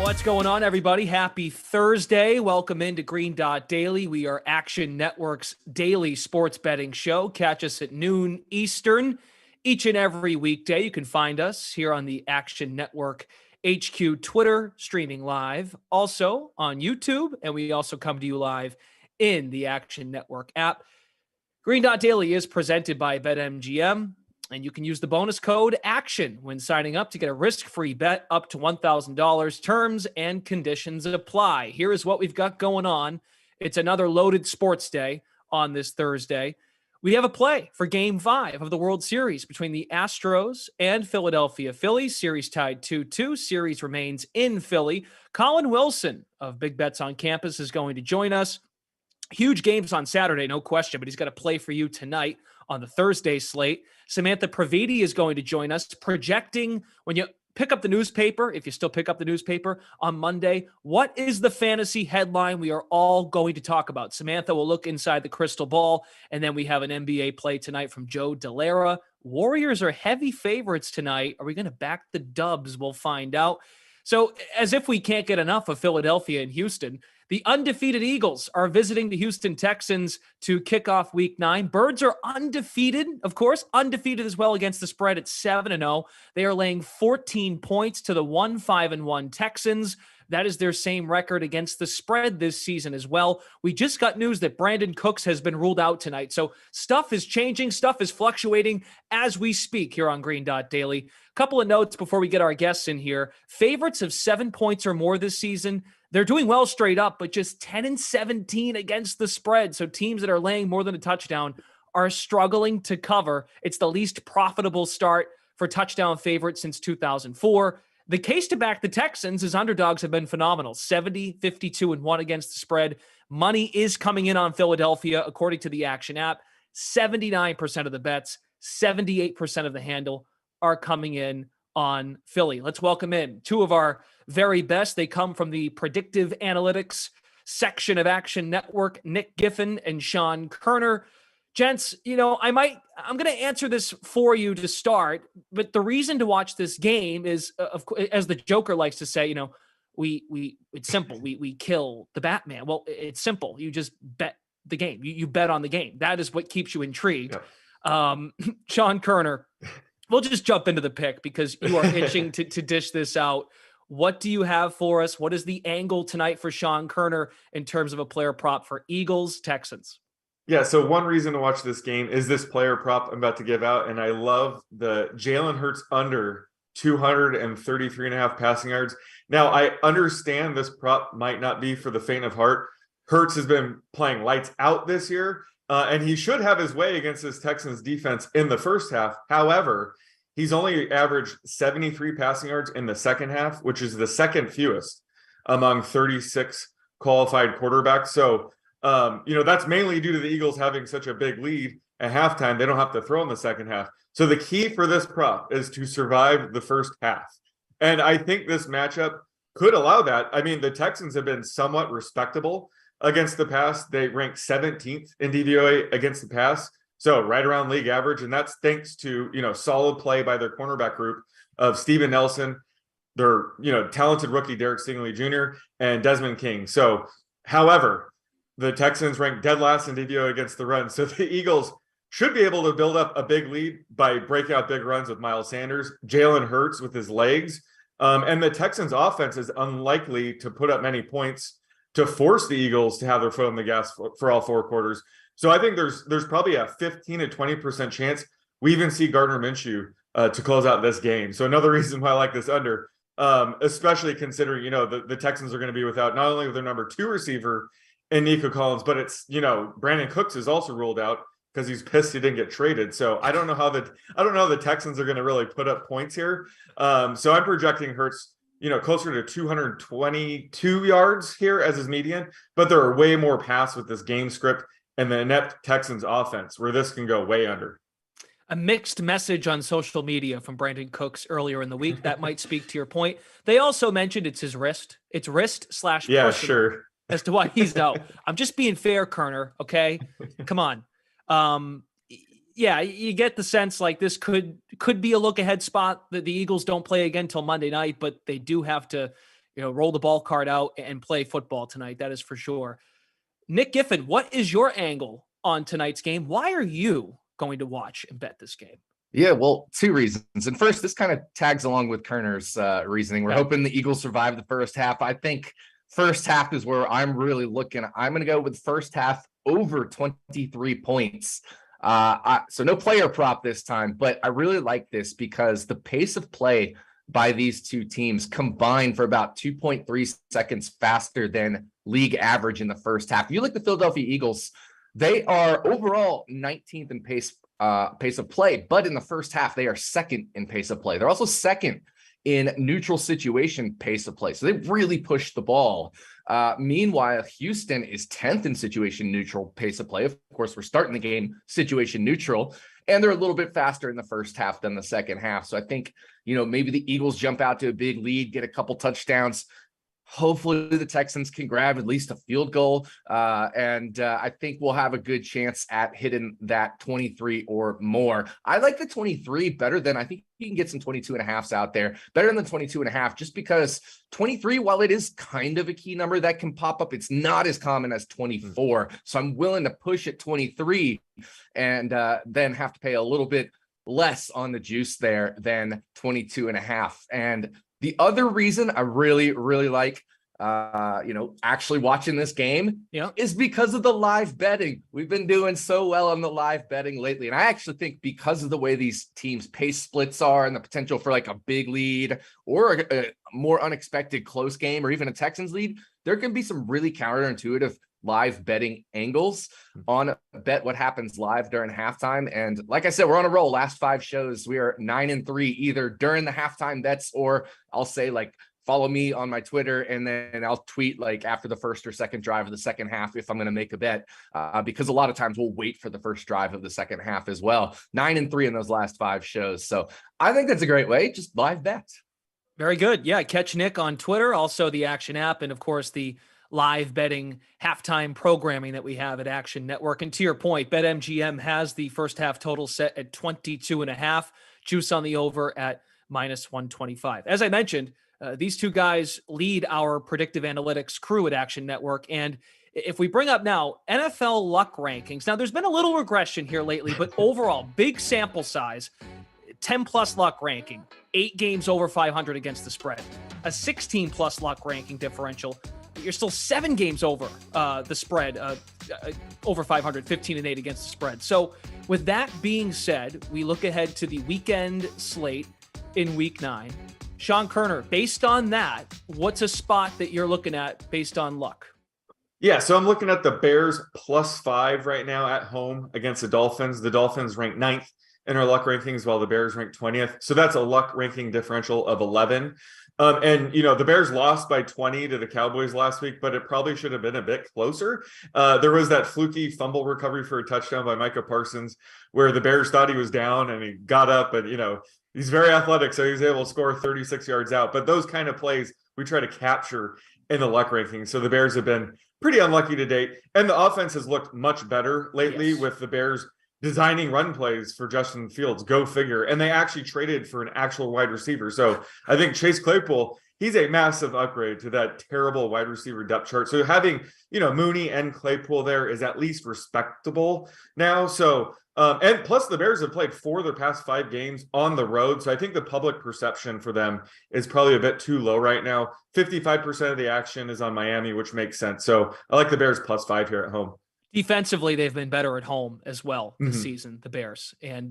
What's going on, everybody? Happy Thursday. Welcome into Green Dot Daily. We are Action Network's daily sports betting show. Catch us at noon Eastern each and every weekday. You can find us here on the Action Network HQ Twitter, streaming live, also on YouTube, and we also come to you live in the Action Network app. Green Dot Daily is presented by BetMGM. And you can use the bonus code ACTION when signing up to get a risk-free bet up to $1,000. Terms and conditions apply. Here is what we've got going on. It's another loaded sports day on this Thursday. We have a play for Game 5 of the World Series between the Astros and Philadelphia Phillies. Series tied 2-2. Series remains in Philly. Collin Wilson of Big Bets on Campus is going to join us. Huge games on Saturday, no question, but he's got a play for you tonight on the Thursday slate. Samantha Previte is going to join us, projecting when you pick up the newspaper, if you still pick up the newspaper on Monday, what is the fantasy headline we are all going to talk about? Samantha will look inside the crystal ball, and then we have an NBA play tonight from Joe Dellera. Warriors are heavy favorites tonight. Are we going to back the Dubs? We'll find out. So as if we can't get enough of Philadelphia and Houston, the undefeated Eagles are visiting the Houston Texans to kick off Week 9. Birds are undefeated, of course, undefeated as well against the spread at 7-0. They are laying 14 points to the 1-5-1 Texans. That is their same record against the spread this season as well. We just got news that Brandon Cooks has been ruled out tonight. So stuff is changing, stuff is fluctuating as we speak here on Green Dot Daily. Couple of notes before we get our guests in here. Favorites of 7 points or more this season, they're doing well straight up, but just 10-17 against the spread. So teams that are laying more than a touchdown are struggling to cover. It's the least profitable start for touchdown favorites since 2004. The case to back the Texans is underdogs have been phenomenal. 70, 52-1 against the spread. Money is coming in on Philadelphia, according to the Action app. 79% of the bets, 78% of the handle are coming in on Philly. Let's welcome in two of our very best. They come from the predictive analytics section of Action Network, Nick Giffen and Sean Koerner. Gents, I'm going to answer this for you to start, but the reason to watch this game is, of course, as the Joker likes to say, it's simple. We kill the Batman. Well, it's simple. You just bet the game. You bet on the game. That is what keeps you intrigued. Yep. Sean Koerner, we'll just jump into the pick because you are itching to dish this out. What do you have for us? What is the angle tonight for Sean Koerner in terms of a player prop for Eagles, Texans? Yeah, so one reason to watch this game is this player prop I'm about to give out, and I love the Jalen Hurts under 233.5 passing yards. Now, I understand this prop might not be for the faint of heart. Hurts has been playing lights out this year, and he should have his way against this Texans defense in the first half. However, he's only averaged 73 passing yards in the second half, which is the second fewest among 36 qualified quarterbacks. So, that's mainly due to the Eagles having such a big lead at halftime. They don't have to throw in the second half. So the key for this prop is to survive the first half. And I think this matchup could allow that. I mean, the Texans have been somewhat respectable against the pass. They rank 17th in DVOA against the pass. So right around league average. And that's thanks to, solid play by their cornerback group of Steven Nelson, their, talented rookie Derek Stingley Jr. and Desmond King. So, however, the Texans rank dead last in DVOA against the run. So the Eagles should be able to build up a big lead by breaking out big runs with Miles Sanders, Jalen Hurts with his legs. And the Texans offense is unlikely to put up many points to force the Eagles to have their foot on the gas for all four quarters. So I think there's probably a 15 to 20% chance we even see Gardner Minshew to close out this game. So another reason why I like this under, especially considering, the Texans are going to be without not only their number 2 receiver in Nico Collins, but it's, Brandon Cooks is also ruled out because he's pissed he didn't get traded. So I don't know how the Texans are going to really put up points here. So I'm projecting Hurts, closer to 222 yards here as his median, but there are way more pass with this game script and the inept Texans offense where this can go way under. A mixed message on social media from Brandon Cooks earlier in the week. That might speak to your point. They also mentioned it's his wrist. It's wrist/pushing. Yeah, sure. As to why he's out. I'm just being fair, Koerner. Okay, come on. Yeah, you get the sense like this could be a look ahead spot that the Eagles don't play again till Monday night, but they do have to, roll the ball card out and play football tonight. That is for sure. Nick Giffen, what is your angle on tonight's game? Why are you going to watch and bet this game? Yeah, well, two reasons. And first, this kind of tags along with Koerner's reasoning. We're hoping the Eagles survive the first half. I think first half is where I'm really looking. I'm going to go with first half over 23 points. So no player prop this time, but I really like this because the pace of play by these two teams combined for about 2.3 seconds faster than league average in the first half. If you look at the Philadelphia Eagles, they are overall 19th in pace of play, but in the first half, they are second in pace of play. They're also second in neutral situation pace of play. So they really push the ball. Meanwhile, Houston is 10th in situation neutral pace of play. Of course, we're starting the game situation neutral, and they're a little bit faster in the first half than the second half. So I think, maybe the Eagles jump out to a big lead, get a couple touchdowns. Hopefully the Texans can grab at least a field goal. And I think we'll have a good chance at hitting that 23 or more. I like the 23 better than, I think you can get some 22.5s out there, better than the 22.5, just because 23, while it is kind of a key number that can pop up, it's not as common as 24. So I'm willing to push at 23 and then have to pay a little bit less on the juice there than 22.5. And the other reason I really, really like, actually watching this game is because of the live betting. We've been doing so well on the live betting lately. And I actually think because of the way these teams' pace splits are and the potential for like a big lead or a more unexpected close game or even a Texans lead, there can be some really counterintuitive live betting angles on Bet What Happens Live during halftime. And like I said, we're on a roll. Last 5 shows, we are 9-3, either during the halftime bets, or I'll say follow me on my Twitter, and then I'll tweet after the first or second drive of the second half if I'm going to make a bet, because a lot of times we'll wait for the first drive of the second half as well. 9-3 in those last 5 shows. So I think that's a great way. Just live bet. Very good. Yeah. Catch Nick on Twitter, also the Action app, and of course the live betting halftime programming that we have at Action Network. And to your point, BetMGM has the first half total set at 22.5, juice on the over at -125. As I mentioned, these two guys lead our predictive analytics crew at Action Network. And if we bring up now NFL Luck Rankings, now there's been a little regression here lately, but overall big sample size, 10 plus luck ranking, 8 games over 500 against the spread, a 16 plus luck ranking differential. You're still 7 games over the spread, over 500, 15-8 against the spread. So with that being said, we look ahead to the weekend slate in week 9. Sean Koerner, based on that, what's a spot that you're looking at based on luck? Yeah, so I'm looking at the Bears +5 right now at home against the Dolphins. The Dolphins rank 9th in our luck rankings, while the Bears rank 20th. So that's a luck ranking differential of 11. And the Bears lost by 20 to the Cowboys last week, but it probably should have been a bit closer. There was that fluky fumble recovery for a touchdown by Micah Parsons where the Bears thought he was down and he got up and, he's very athletic, so he was able to score 36 yards out. But those kind of plays we try to capture in the luck rankings. So the Bears have been pretty unlucky to date. And the offense has looked much better lately with the Bears designing run plays for Justin Fields. Go figure. And they actually traded for an actual wide receiver. So I think Chase Claypool, he's a massive upgrade to that terrible wide receiver depth chart. So having, Mooney and Claypool there is at least respectable now. So, and plus the Bears have played 4 of their past 5 games on the road. So I think the public perception for them is probably a bit too low right now. 55% of the action is on Miami, which makes sense. So I like the Bears +5 here at home. Defensively, they've been better at home as well this season, the Bears. And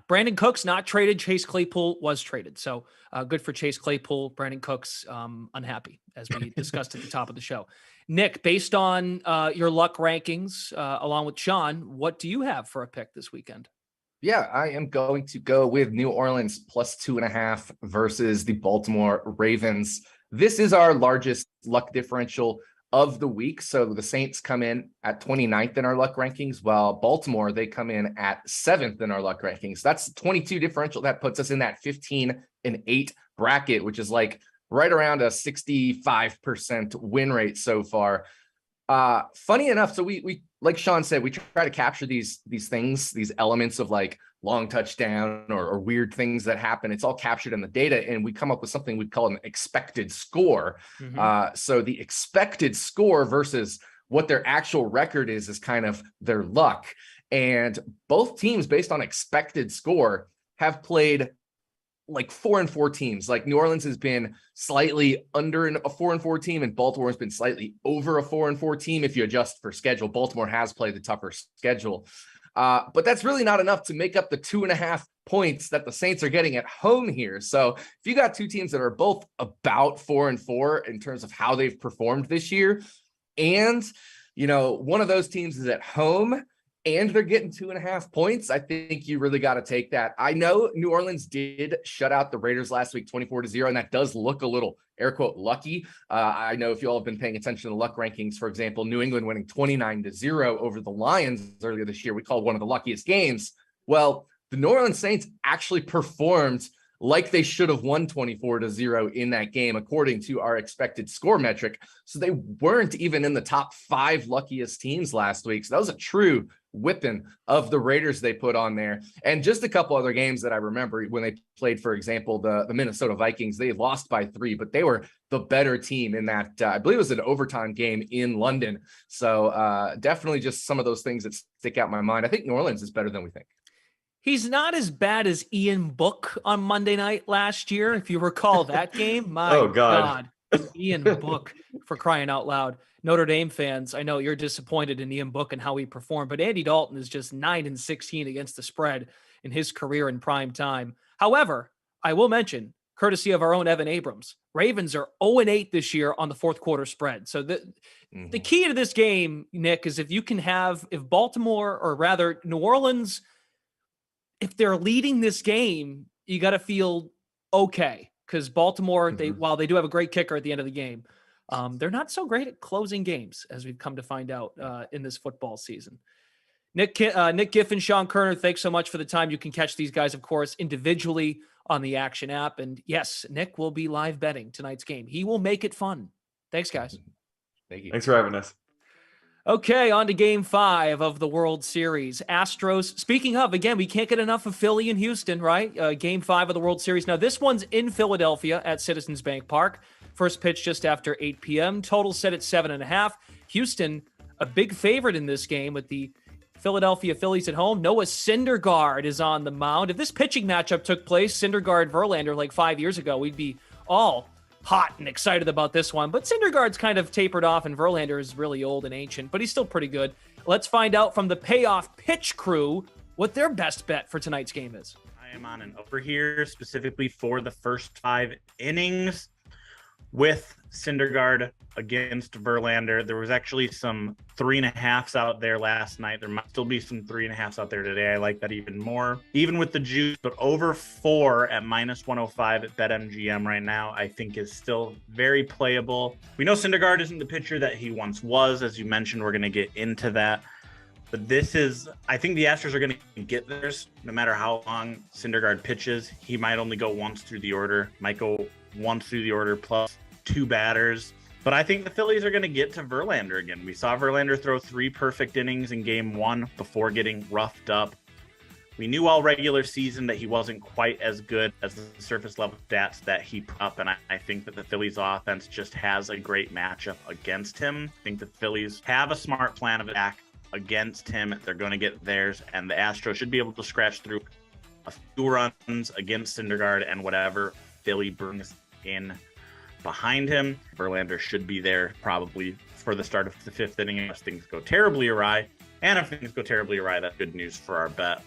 Brandon Cooks not traded. Chase Claypool was traded. So good for Chase Claypool. Brandon Cooks unhappy, as we discussed at the top of the show. Nick, based on your luck rankings, along with Sean, what do you have for a pick this weekend? Yeah, I am going to go with New Orleans +2.5 versus the Baltimore Ravens. This is our largest luck differential of the week. So the Saints come in at 29th in our luck rankings, while Baltimore, they come in at 7th in our luck rankings. That's 22 differential. That puts us in that 15-8 bracket, which is right around a 65% win rate so far. Funny enough, so we like Sean said, we try to capture these things, these elements of long touchdown or weird things that happen. It's all captured in the data, and we come up with something we call an expected score. So the expected score versus what their actual record is kind of their luck. And both teams, based on expected score, have played like 4-4 teams. Like New Orleans has been slightly under a 4-4 team, and Baltimore has been slightly over a 4-4 team. If you adjust for schedule, Baltimore has played the tougher schedule. But that's really not enough to make up the 2.5 points that the Saints are getting at home here. So if you got two teams that are both about 4-4 in terms of how they've performed this year, and, you know, one of those teams is at home and they're getting 2.5 points, I think you really got to take that. I know New Orleans did shut out the Raiders last week 24-0, and that does look a little air quote lucky. I know if you all have been paying attention to the luck rankings, for example, New England winning 29-0 over the Lions earlier this year, we called one of the luckiest games. Well, the New Orleans Saints actually performed like they should have won 24-0 in that game, according to our expected score metric. So they weren't even in the top 5 luckiest teams last week. So that was a true whipping of the Raiders they put on there. And just a couple other games that I remember when they played, for example, the Minnesota Vikings, they lost by 3, but they were the better team in that, I believe it was an overtime game in London. So definitely just some of those things that stick out in my mind. I think New Orleans is better than we think. He's not as bad as Ian Book on Monday night last year, if you recall that game. My Oh, God. Ian Book, for crying out loud. Notre Dame fans, I know you're disappointed in Ian Book and how he performed, but Andy Dalton is just 9-16 against the spread in his career in prime time. However, I will mention, courtesy of our own Evan Abrams, Ravens are 0-8 this year on the fourth quarter spread. So the key to this game, Nick, is if Baltimore, or rather New Orleans, if they're leading this game, you got to feel okay, because Baltimore, while they do have a great kicker at the end of the game, they're not so great at closing games, as we've come to find out in this football season. Nick Giffen, Sean Koerner, thanks so much for the time. You can catch these guys, of course, individually on the Action app. And yes, Nick will be live betting tonight's game. He will make it fun. Thanks, guys. Thank you. Thanks for having us. Okay, on to Game 5 of the World Series. Astros, speaking of, again, we can't get enough of Philly and Houston, right? Game 5 of the World Series. Now, this one's in Philadelphia at Citizens Bank Park. First pitch just after 8 p.m. Total set at 7.5. Houston, a big favorite in this game with the Philadelphia Phillies at home. Noah Syndergaard is on the mound. If this pitching matchup took place, Syndergaard-Verlander, like 5 years ago, we'd be all hot and excited about this one. But Syndergaard's kind of tapered off, and Verlander is really old and ancient, but he's still pretty good. Let's find out from the Payoff Pitch crew what their best bet for tonight's game is. I am on an over here specifically for the first 5 innings with Syndergaard against Verlander. There was actually some 3.5s out there last night. There might still be some 3.5s out there today. I like that even more, even with the juice. But over 4 at -105 at BetMGM right now, I think is still very playable. We know Syndergaard isn't the pitcher that he once was. As you mentioned, we're going to get into that. But I think the Astros are going to get theirs no matter how long Syndergaard pitches. He might only go once through the order, might go once through the order plus 2 batters. But I think the Phillies are going to get to Verlander again. We saw Verlander throw 3 perfect innings in Game 1 before getting roughed up. We knew all regular season that he wasn't quite as good as the surface level stats that he put up, and I think that the Phillies offense just has a great matchup against him. I think the Phillies have a smart plan of attack against him. They're going to get theirs, and the Astros should be able to scratch through a few runs against Syndergaard, and whatever Philly brings in behind him, Verlander should be there probably for the start of the 5th inning unless things go terribly awry. And if things go terribly awry, that's good news for our bet.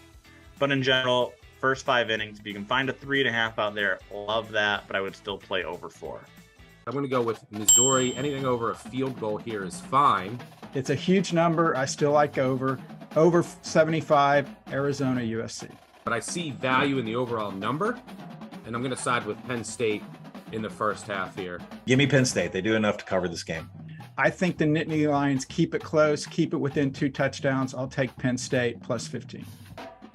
But in general, first 5 innings, if you can find a 3.5 out there, love that, but I would still play over 4. I'm going to go with Missouri. Anything over a field goal here is fine. It's a huge number. I still like over 75, Arizona, USC. But I see value in the overall number, and I'm going to side with Penn State in the first half here. Give me Penn State. They do enough to cover this game. I think the Nittany Lions keep it close, keep it within 2 touchdowns. I'll take Penn State plus 15.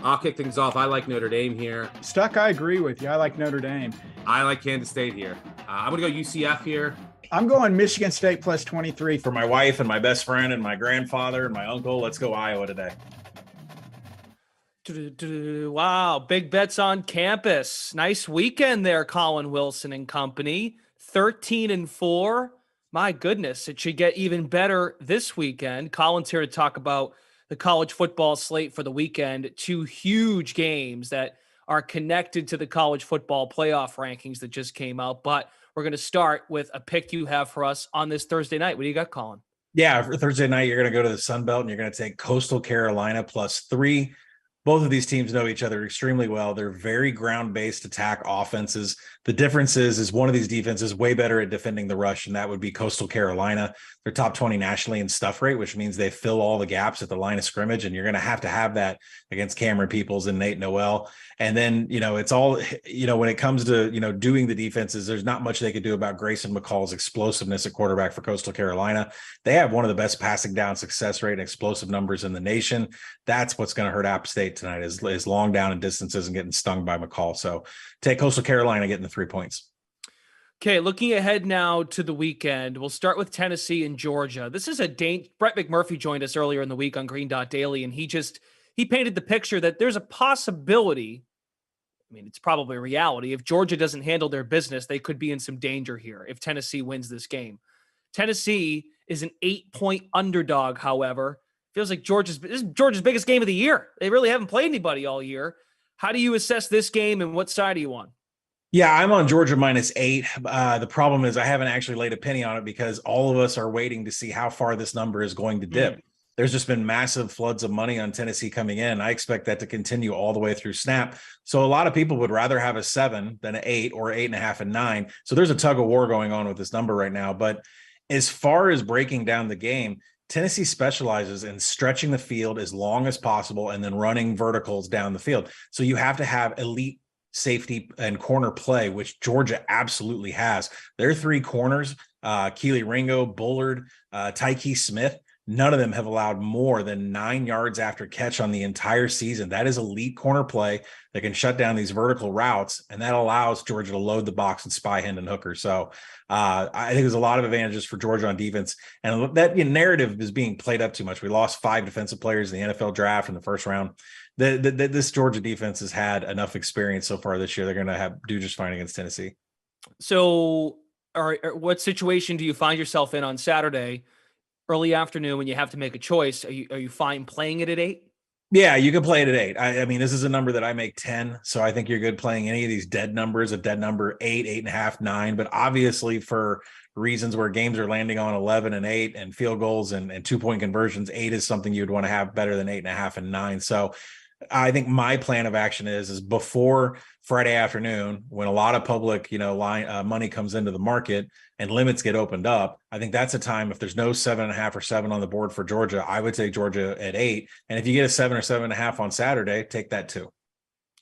I'll kick things off. I like Notre Dame here. Stuck, I agree with you. I like Notre Dame. I like Kansas State here. I'm going to go UCF here. I'm going Michigan State plus 23. For my wife and my best friend and my grandfather and my uncle, let's go Iowa today. Wow, big bets on campus. Nice weekend there, Collin Wilson and company. 13-4. My goodness, it should get even better this weekend. Collin's here to talk about the college football slate for the weekend. 2 huge games that are connected to the college football playoff rankings that just came out. But we're going to start with a pick you have for us on this Thursday night. What do you got, Collin? Yeah, for Thursday night, you're going to go to the Sun Belt and you're going to take Coastal Carolina +3. Both of these teams know each other extremely well. They're very ground-based attack offenses. The difference is one of these defenses way better at defending the rush, and that would be Coastal Carolina. They're top 20 nationally in stuff rate, which means they fill all the gaps at the line of scrimmage, and you're going to have that against Cameron Peoples and Nate Noel. And then, it's all, when it comes to, doing the defenses, there's not much they could do about Grayson McCall's explosiveness at quarterback for Coastal Carolina. They have one of the best passing down success rate and explosive numbers in the nation. That's what's going to hurt App State tonight is long down and distances and getting stung by McCall. So take Coastal Carolina getting the 3 points. Okay, looking ahead now to the weekend, we'll start with Tennessee and Georgia. This is Brett McMurphy joined us earlier in the week on Green Dot Daily, and he painted the picture that there's a possibility, I mean, it's probably a reality, if Georgia doesn't handle their business, they could be in some danger here if Tennessee wins this game. Tennessee is an 8-point underdog, however. Feels like this is Georgia's biggest game of the year. They really haven't played anybody all year. How do you assess this game, and what side are you on? Yeah, I'm on Georgia -8. The problem is I haven't actually laid a penny on it because all of us are waiting to see how far this number is going to dip. There's just been massive floods of money on Tennessee coming in. I expect that to continue all the way through snap. So a lot of people would rather have a 7 than an 8 or 8.5 and 9. So there's a tug of war going on with this number right now. But as far as breaking down the game, Tennessee specializes in stretching the field as long as possible and then running verticals down the field. So you have to have elite safety and corner play, which Georgia absolutely has. Their 3 corners, Keely Ringo, Bullard, Tyke Smith, none of them have allowed more than 9 yards after catch on the entire season. That is elite corner play that can shut down these vertical routes, and that allows Georgia to load the box and spy Hendon Hooker. So I think there's a lot of advantages for Georgia on defense, and that narrative is being played up too much. We lost 5 defensive players in the NFL draft in the first round. This Georgia defense has had enough experience so far this year. They're going to do just fine against Tennessee. So what situation do you find yourself in on Saturday, early afternoon, when you have to make a choice? Are you fine playing it at 8? Yeah, you can play it at 8. I mean, this is a number that I make 10. So I think you're good playing any of these dead numbers, a dead number 8, 8.5, 9. But obviously for reasons where games are landing on 11 and 8 and field goals and 2-point conversions, 8 is something you'd want to have better than 8.5 and 9. So I think my plan of action is before Friday afternoon, when a lot of public, money comes into the market and limits get opened up. I think that's a time, if there's no 7.5 or 7 on the board for Georgia, I would take Georgia at 8. And if you get a 7 or 7.5 on Saturday, take that too.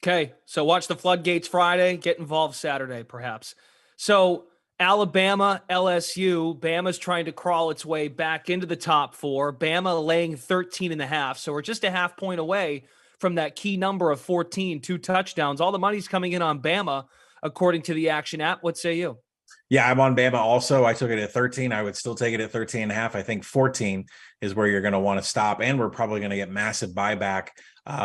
Okay. So watch the floodgates Friday, get involved Saturday, perhaps. So Alabama, LSU, Bama's trying to crawl its way back into the top 4. Bama laying 13.5. So we're just a half point away from that key number of 14, 2 touchdowns. All the money's coming in on Bama, according to the Action app. What say you? Yeah, I'm on Bama also. I took it at 13. I would still take it at 13.5. I think 14 is where you're going to want to stop. And we're probably going to get massive buyback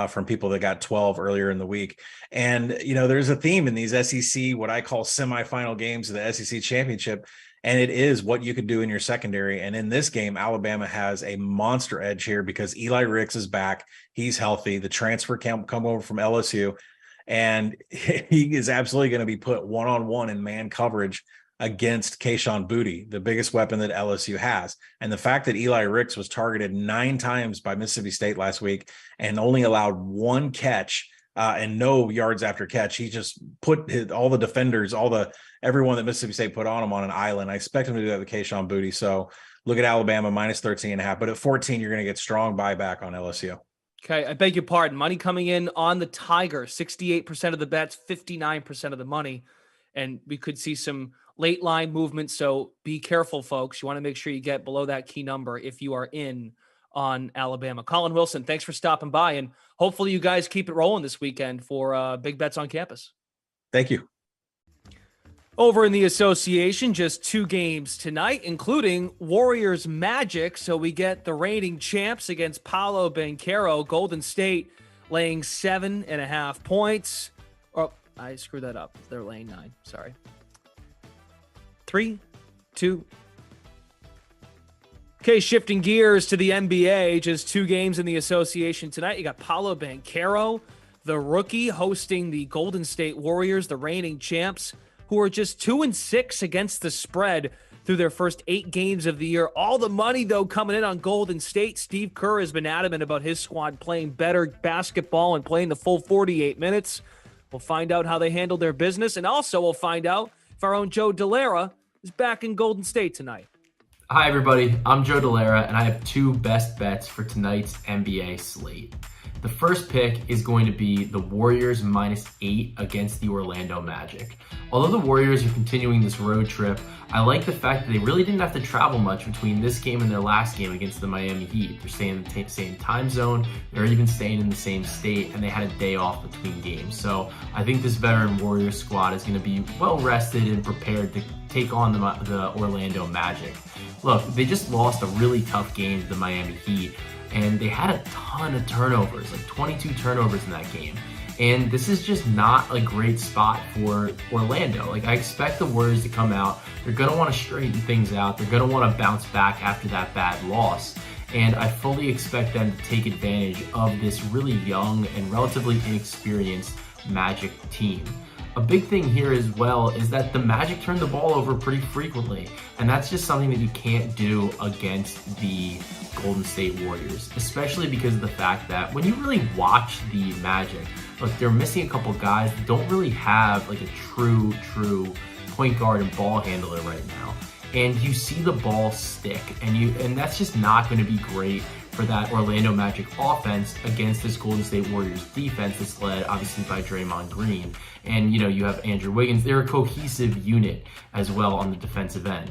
from people that got 12 earlier in the week. And, there's a theme in these SEC, what I call semifinal games of the SEC championship. And it is what you could do in your secondary. And in this game, Alabama has a monster edge here because Eli Ricks is back. He's healthy. The transfer come over from LSU. And he is absolutely going to be put one-on-one in man coverage against Kayshon Boutte, the biggest weapon that LSU has. And the fact that Eli Ricks was targeted 9 times by Mississippi State last week and only allowed 1 catch and no yards after catch, he just put all the defenders, everyone that Mississippi State put on him on an island. I expect him to do that with Kayshon Boutte. So look at Alabama -13.5, but at 14, you're going to get strong buyback on LSU. Okay, I beg your pardon. Money coming in on the Tiger, 68% of the bets, 59% of the money. And we could see some late line movement. So be careful, folks. You want to make sure you get below that key number if you are in on Alabama. Collin Wilson, thanks for stopping by. And hopefully you guys keep it rolling this weekend for big bets on campus. Thank you. Over in the association, just 2 games tonight, including Warriors Magic. So we get the reigning champs against Paolo Banchero. Golden State laying 7.5 points. Oh, I screwed that up. They're laying 9. Sorry. 3, 2. Okay, shifting gears to the NBA. Just 2 games in the association tonight. You got Paolo Banchero, the rookie, hosting the Golden State Warriors, the reigning champs, who are just 2-6 against the spread through their first 8 games of the year. All the money, though, coming in on Golden State. Steve Kerr has been adamant about his squad playing better basketball and playing the full 48 minutes. We'll find out how they handle their business, and also we'll find out if our own Joe Dellera is back in Golden State tonight. Hi, everybody. I'm Joe Dellera, and I have 2 best bets for tonight's NBA slate. The first pick is going to be the Warriors -8 against the Orlando Magic. Although the Warriors are continuing this road trip, I like the fact that they really didn't have to travel much between this game and their last game against the Miami Heat. They're staying in the same time zone, they're even staying in the same state, and they had a day off between games. So I think this veteran Warriors squad is going to be well rested and prepared to take on the Orlando Magic. Look, they just lost a really tough game to the Miami Heat, and they had a ton of turnovers, like 22 turnovers in that game. And this is just not a great spot for Orlando. Like, I expect the Warriors to come out. They're going to want to straighten things out. They're going to want to bounce back after that bad loss. And I fully expect them to take advantage of this really young and relatively inexperienced Magic team. A big thing here as well is that the Magic turn the ball over pretty frequently, and that's just something that you can't do against the Golden State Warriors, especially because of the fact that when you really watch the Magic, look, they're missing a couple guys that don't really have like a true point guard and ball handler right now. And you see the ball stick, and that's just not going to be great for that Orlando Magic offense against this Golden State Warriors defense that's led obviously by Draymond Green. And, you have Andrew Wiggins. They're a cohesive unit as well on the defensive end.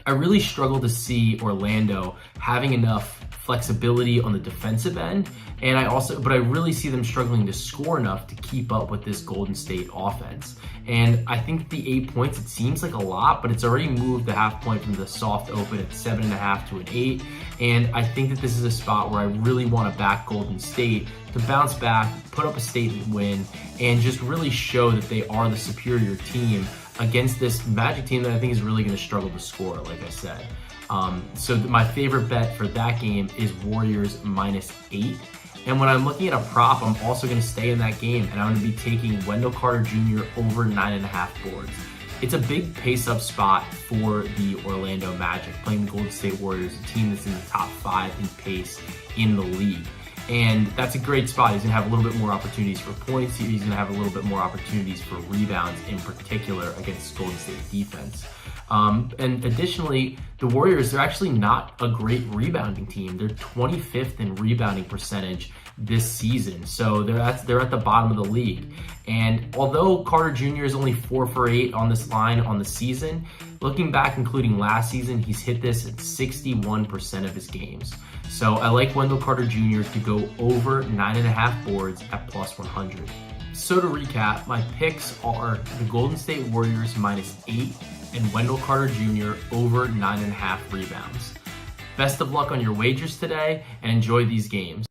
I really struggle to see Orlando having enough flexibility on the defensive end, but I really see them struggling to score enough to keep up with this Golden State offense. And I think the 8 points, it seems like a lot, but it's already moved the half point from the soft open at 7.5 to an 8. And I think that this is a spot where I really want to back Golden State to bounce back, put up a statement win, and just really show that they are the superior team against this Magic team that I think is really going to struggle to score, like I said. So my favorite bet for that game is Warriors -8. And when I'm looking at a prop, I'm also going to stay in that game, and I'm going to be taking Wendell Carter Jr. over 9.5 boards. It's a big pace-up spot for the Orlando Magic, playing the Golden State Warriors, a team that's in the top 5 in pace in the league. And that's a great spot. He's going to have a little bit more opportunities for points. He's going to have a little bit more opportunities for rebounds, in particular against Golden State defense. And additionally, the Warriors, they're actually not a great rebounding team. They're 25th in rebounding percentage this season. So they're at the bottom of the league. And although Carter Jr. is only 4 for 8 on this line on the season, looking back, including last season, he's hit this at 61% of his games. So I like Wendell Carter Jr. to go over 9.5 boards at +100. So to recap, my picks are the Golden State Warriors -8 and Wendell Carter Jr. over 9.5 rebounds. Best of luck on your wagers today, and enjoy these games.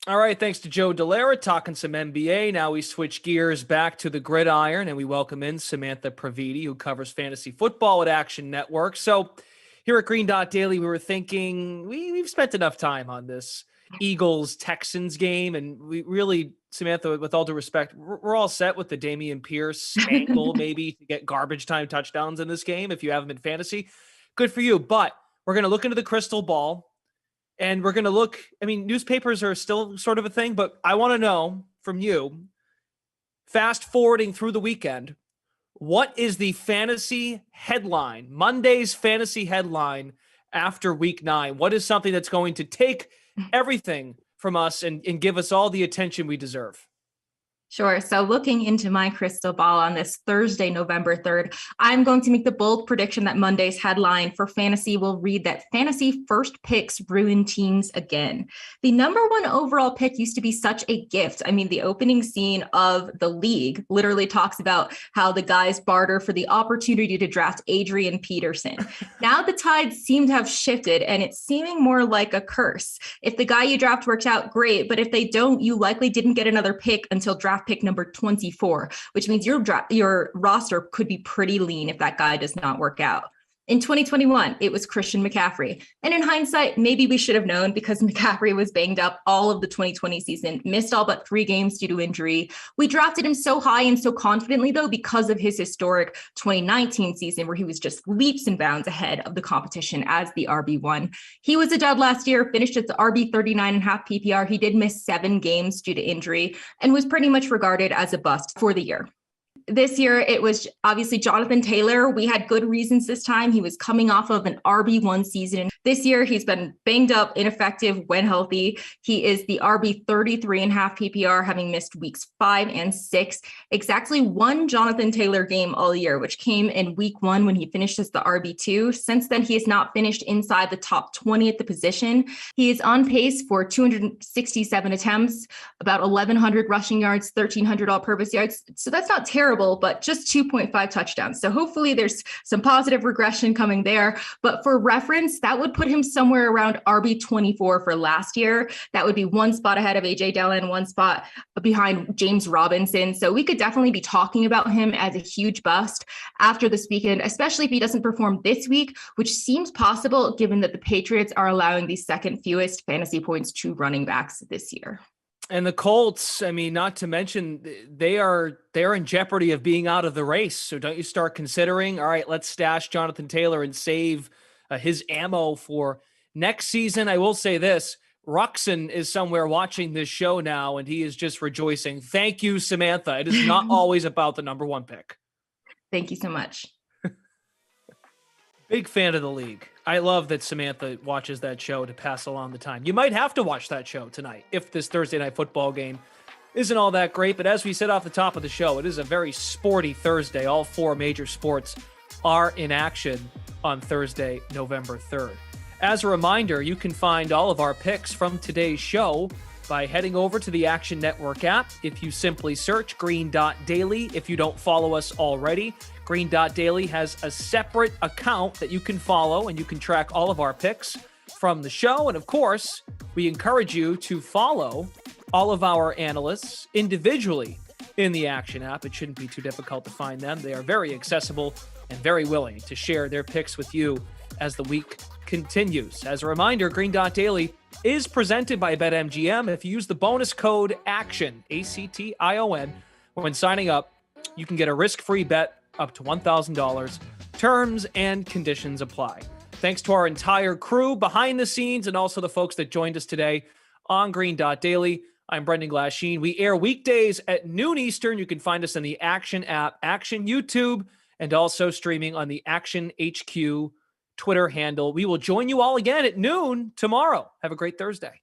All right, thanks to Joe Dellera talking some NBA. Now we switch gears back to the gridiron, and we welcome in Samantha Previte, who covers fantasy football at Action Network. So here at Green Dot Daily, we were thinking we've spent enough time on this Eagles-Texans game, and we really, Samantha, with all due respect, we're all set with the Dameon Pierce angle maybe to get garbage time touchdowns in this game if you have them in fantasy. Good for you, but we're going to look into the crystal ball, and we're going to look, newspapers are still sort of a thing, but I want to know from you, fast forwarding through the weekend, what is the fantasy headline, Monday's fantasy headline after week 9? What is something that's going to take everything from us and give us all the attention we deserve? Sure. So looking into my crystal ball on this Thursday, November 3rd, I'm going to make the bold prediction that Monday's headline for fantasy will read that fantasy first picks ruin teams again. The number one overall pick used to be such a gift. I mean, the opening scene of The League literally talks about how the guys barter for the opportunity to draft Adrian Peterson. Now the tides seem to have shifted and it's seeming more like a curse. If the guy you draft works out, great. But if they don't, you likely didn't get another pick until draft pick number 24, which means your roster could be pretty lean if that guy does not work out. In 2021, it was Christian McCaffrey. And in hindsight, maybe we should have known because McCaffrey was banged up all of the 2020 season, missed all but 3 games due to injury. We drafted him so high and so confidently, though, because of his historic 2019 season where he was just leaps and bounds ahead of the competition as the RB1. He was a dud last year, finished at the RB 39.5 PPR. He did miss 7 games due to injury and was pretty much regarded as a bust for the year. This year, it was obviously Jonathan Taylor. We had good reasons this time. He was coming off of an RB1 season. This year, he's been banged up, ineffective when healthy. He is the RB 33.5 PPR, having missed weeks 5 and 6. Exactly 1 Jonathan Taylor game all year, which came in week 1 when he finished as the RB2. Since then, he has not finished inside the top 20 at the position. He is on pace for 267 attempts, about 1,100 rushing yards, 1,300 all-purpose yards. So that's not terrible, but just 2.5 touchdowns. So hopefully there's some positive regression coming there. But for reference, that would put him somewhere around RB 24 for last year. That would be 1 spot ahead of AJ Dillon, 1 spot behind James Robinson. So we could definitely be talking about him as a huge bust after this weekend, especially if he doesn't perform this week, which seems possible given that the Patriots are allowing the second fewest fantasy points to running backs this year. And the Colts, I mean, not to mention, they're in jeopardy of being out of the race. So don't you start considering, all right, let's stash Jonathan Taylor and save his ammo for next season. I will say this, Ruxin is somewhere watching this show now, and he is just rejoicing. Thank you, Samantha. It is not always about the number 1 pick. Thank you so much. Big fan of the league. I love that Samantha watches that show to pass along the time. You might have to watch that show tonight if this Thursday night football game isn't all that great. But as we said off the top of the show, it is a very sporty Thursday. All 4 major sports are in action on Thursday, November 3rd. As a reminder, you can find all of our picks from today's show by heading over to the Action Network app. If you simply search Green Dot Daily, if you don't follow us already, Green Dot Daily has a separate account that you can follow and you can track all of our picks from the show. And of course, we encourage you to follow all of our analysts individually in the Action app. It shouldn't be too difficult to find them. They are very accessible and very willing to share their picks with you as the week continues. As a reminder, Green Dot Daily is presented by BetMGM. If you use the bonus code ACTION, ACTION, when signing up, you can get a risk-free bet up to $1,000. Terms and conditions apply. Thanks to our entire crew behind the scenes and also the folks that joined us today on Green Dot Daily. I'm Brendan Glasheen. We air weekdays at noon Eastern. You can find us in the Action app, Action YouTube, and also streaming on the Action HQ Twitter handle. We will join you all again at noon tomorrow. Have a great Thursday.